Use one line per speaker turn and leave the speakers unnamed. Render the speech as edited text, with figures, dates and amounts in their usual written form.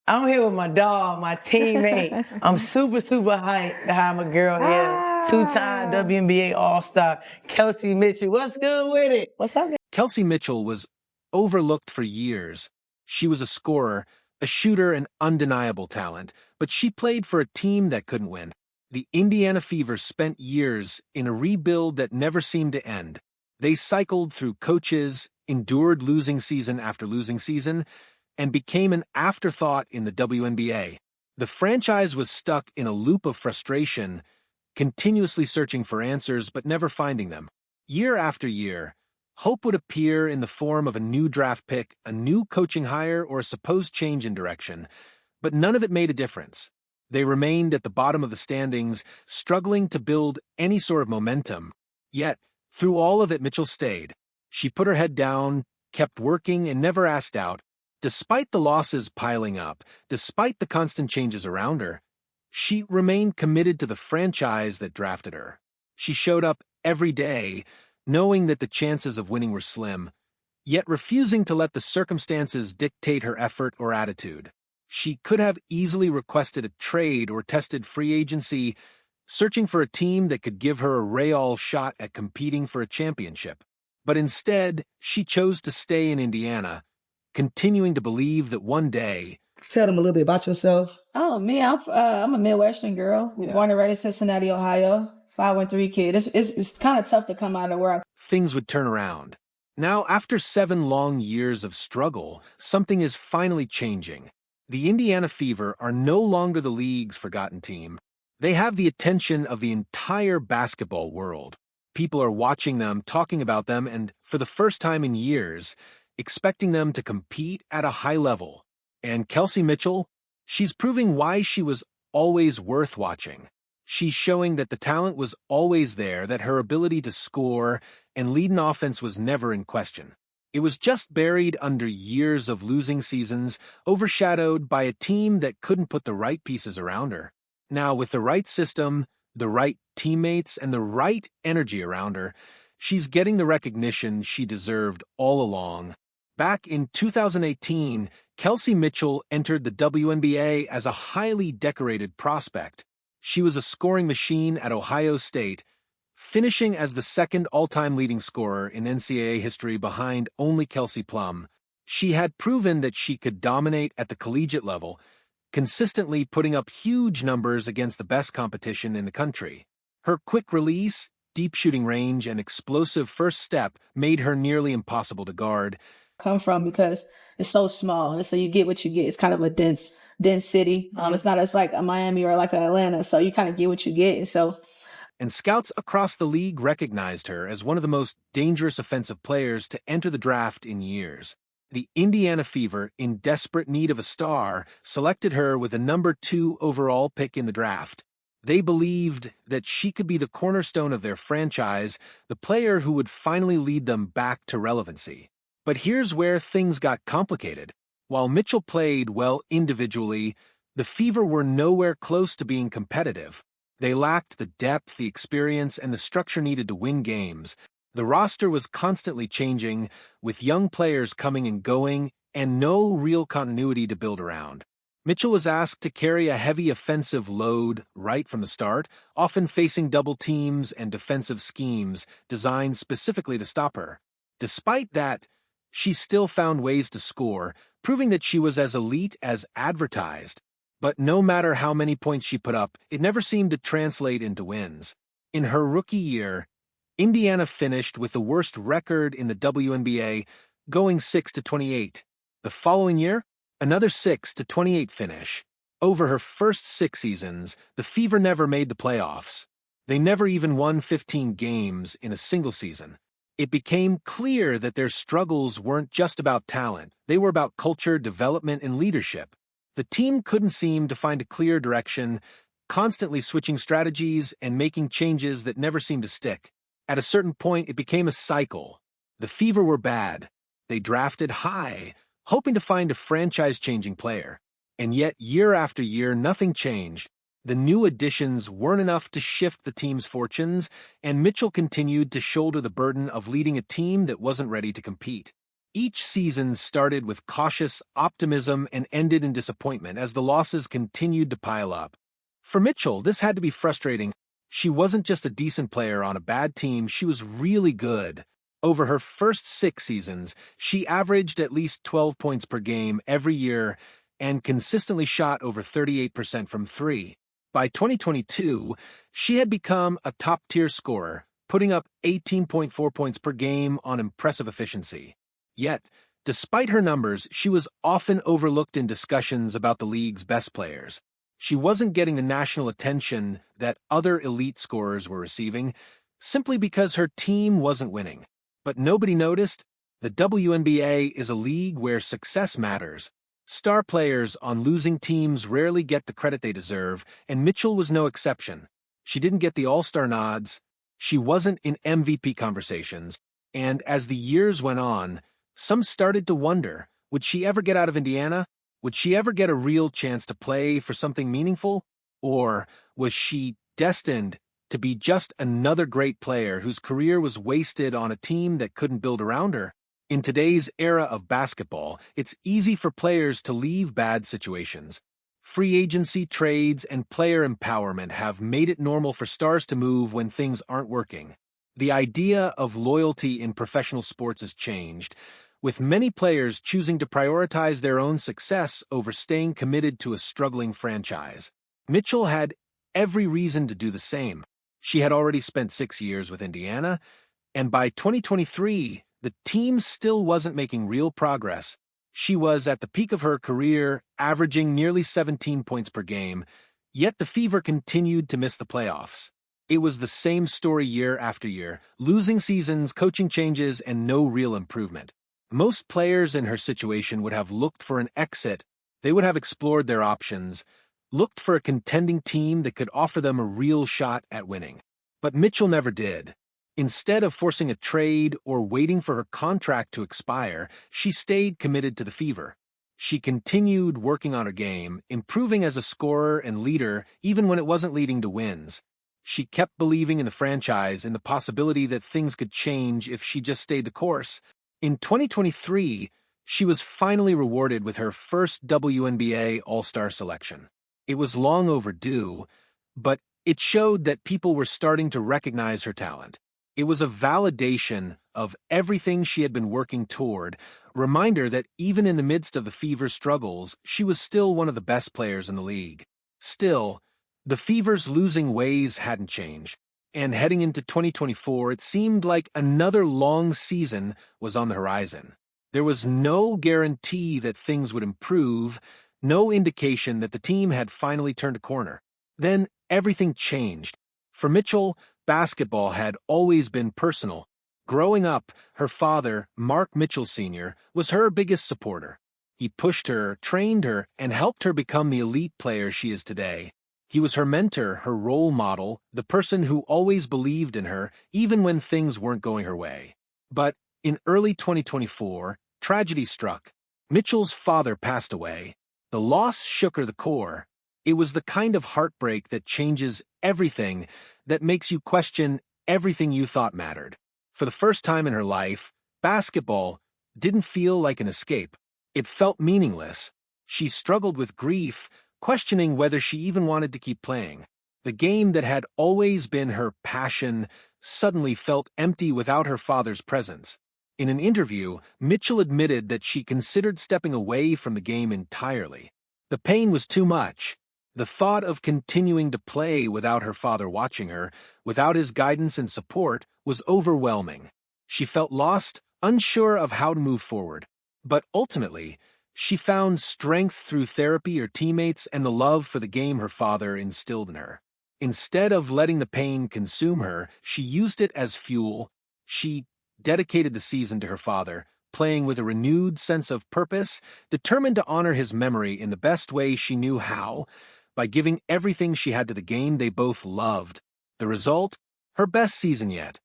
I'm here with my dog, my teammate. I'm super, super hyped to have my girl here. Two-time WNBA All-Star, Kelsey Mitchell. What's good with it?
What's up?
Kelsey Mitchell was overlooked for years. She was a scorer, a shooter, and undeniable talent, but she played for a team that couldn't win. The Indiana Fever spent years in a rebuild that never seemed to end. They cycled through coaches, endured losing season after losing season, and became an afterthought in the WNBA. The franchise was stuck in a loop of frustration, continuously searching for answers but never finding them. Year after year, hope would appear in the form of a new draft pick, a new coaching hire, or a supposed change in direction, but none of it made a difference. They remained at the bottom of the standings, struggling to build any sort of momentum. Yet, through all of it, Mitchell stayed. She put her head down, kept working, and never asked out. Despite the losses piling up, despite the constant changes around her, she remained committed to the franchise that drafted her. She showed up every day, knowing that the chances of winning were slim, yet refusing to let the circumstances dictate her effort or attitude. She could have easily requested a trade or tested free agency, searching for a team that could give her a real shot at competing for a championship. But instead, she chose to stay in Indiana, continuing to believe that one day...
Tell them a little bit about yourself. Oh, me, I'm a Midwestern girl, born and raised in Cincinnati, Ohio. 5'3" kid. It's kind of tough to come out of where I'm.
things would turn around. Now, after 7 long years of struggle, something is finally changing. The Indiana Fever are no longer the league's forgotten team. They have the attention of the entire basketball world. People are watching them, talking about them, and, for the first time in years, expecting them to compete at a high level. And Kelsey Mitchell, she's proving why she was always worth watching. She's showing that the talent was always there, that her ability to score and lead an offense was never in question. It was just buried under years of losing seasons, overshadowed by a team that couldn't put the right pieces around her. Now, with the right system, the right teammates, and the right energy around her, she's getting the recognition she deserved all along. Back in 2018, Kelsey Mitchell entered the WNBA as a highly decorated prospect. She was a scoring machine at Ohio State, finishing as the second all-time leading scorer in NCAA history behind only Kelsey Plum. She had proven that she could dominate at the collegiate level, consistently putting up huge numbers against the best competition in the country. Her quick release, deep shooting range, and explosive first step made her nearly impossible to guard.
Come from because it's so small, and so you get what you get. It's kind of a dense city. It's not as like a Miami or like Atlanta, so you kind of get what you get.
And scouts across the league recognized her as one of the most dangerous offensive players to enter the draft in years. The Indiana Fever, in desperate need of a star, selected her with a number 2 overall pick in the draft. They believed that she could be the cornerstone of their franchise, the player who would finally lead them back to relevancy. But here's where things got complicated. While Mitchell played well individually, the Fever were nowhere close to being competitive. They lacked the depth, the experience, and the structure needed to win games. The roster was constantly changing, with young players coming and going, and no real continuity to build around. Mitchell was asked to carry a heavy offensive load right from the start, often facing double teams and defensive schemes designed specifically to stop her. Despite that, she still found ways to score, proving that she was as elite as advertised. But no matter how many points she put up, it never seemed to translate into wins. In her rookie year, Indiana finished with the worst record in the WNBA, going 6-28. The following year, another 6-28 finish. Over her first 6 seasons, the Fever never made the playoffs. They never even won 15 games in a single season. It became clear that their struggles weren't just about talent. They were about culture, development, and leadership. The team couldn't seem to find a clear direction, constantly switching strategies and making changes that never seemed to stick. At a certain point, it became a cycle. The Fever were bad. They drafted high, hoping to find a franchise-changing player. And yet, year after year, nothing changed. The new additions weren't enough to shift the team's fortunes, and Mitchell continued to shoulder the burden of leading a team that wasn't ready to compete. Each season started with cautious optimism and ended in disappointment as the losses continued to pile up. For Mitchell, this had to be frustrating. She wasn't just a decent player on a bad team, she was really good. Over her first 6 seasons, she averaged at least 12 points per game every year and consistently shot over 38% from 3. By 2022, she had become a top-tier scorer, putting up 18.4 points per game on impressive efficiency. Yet, despite her numbers, she was often overlooked in discussions about the league's best players. She wasn't getting the national attention that other elite scorers were receiving, simply because her team wasn't winning. But nobody noticed. The WNBA is a league where success matters. Star players on losing teams rarely get the credit they deserve, and Mitchell was no exception. She didn't get the All-Star nods, she wasn't in MVP conversations, and as the years went on, some started to wonder, would she ever get out of Indiana? Would she ever get a real chance to play for something meaningful? Or was she destined to be just another great player whose career was wasted on a team that couldn't build around her? In today's era of basketball, it's easy for players to leave bad situations. Free agency, trades, and player empowerment have made it normal for stars to move when things aren't working. The idea of loyalty in professional sports has changed, with many players choosing to prioritize their own success over staying committed to a struggling franchise. Mitchell had every reason to do the same. She had already spent 6 years with Indiana, and by 2023, the team still wasn't making real progress. She was at the peak of her career, averaging nearly 17 points per game, yet the Fever continued to miss the playoffs. It was the same story year after year, losing seasons, coaching changes, and no real improvement. Most players in her situation would have looked for an exit. They would have explored their options, looked for a contending team that could offer them a real shot at winning. But Mitchell never did. Instead of forcing a trade or waiting for her contract to expire, she stayed committed to the Fever. She continued working on her game, improving as a scorer and leader even when it wasn't leading to wins. She kept believing in the franchise and the possibility that things could change if she just stayed the course. In 2023, she was finally rewarded with her first WNBA All-Star selection. It was long overdue, but it showed that people were starting to recognize her talent. It was a validation of everything she had been working toward, a reminder that even in the midst of the Fever's struggles, she was still one of the best players in the league. Still, the Fever's losing ways hadn't changed, and heading into 2024, it seemed like another long season was on the horizon. There was no guarantee that things would improve, no indication that the team had finally turned a corner. Then everything changed. For Mitchell, basketball had always been personal. Growing up, her father, Mark Mitchell Sr., was her biggest supporter. He pushed her, trained her, and helped her become the elite player she is today. He was her mentor, her role model, the person who always believed in her, even when things weren't going her way. But in early 2024, tragedy struck. Mitchell's father passed away. The loss shook her to the core. It was the kind of heartbreak that changes everything, that makes you question everything you thought mattered. For the first time in her life, basketball didn't feel like an escape. It felt meaningless. She struggled with grief, questioning whether she even wanted to keep playing. The game that had always been her passion suddenly felt empty without her father's presence. In an interview, Mitchell admitted that she considered stepping away from the game entirely. The pain was too much. The thought of continuing to play without her father watching her, without his guidance and support, was overwhelming. She felt lost, unsure of how to move forward. But ultimately, she found strength through therapy, her teammates, and the love for the game her father instilled in her. Instead of letting the pain consume her, she used it as fuel. She dedicated the season to her father, playing with a renewed sense of purpose, determined to honor his memory in the best way she knew how, by giving everything she had to the game they both loved. The result? Her best season yet.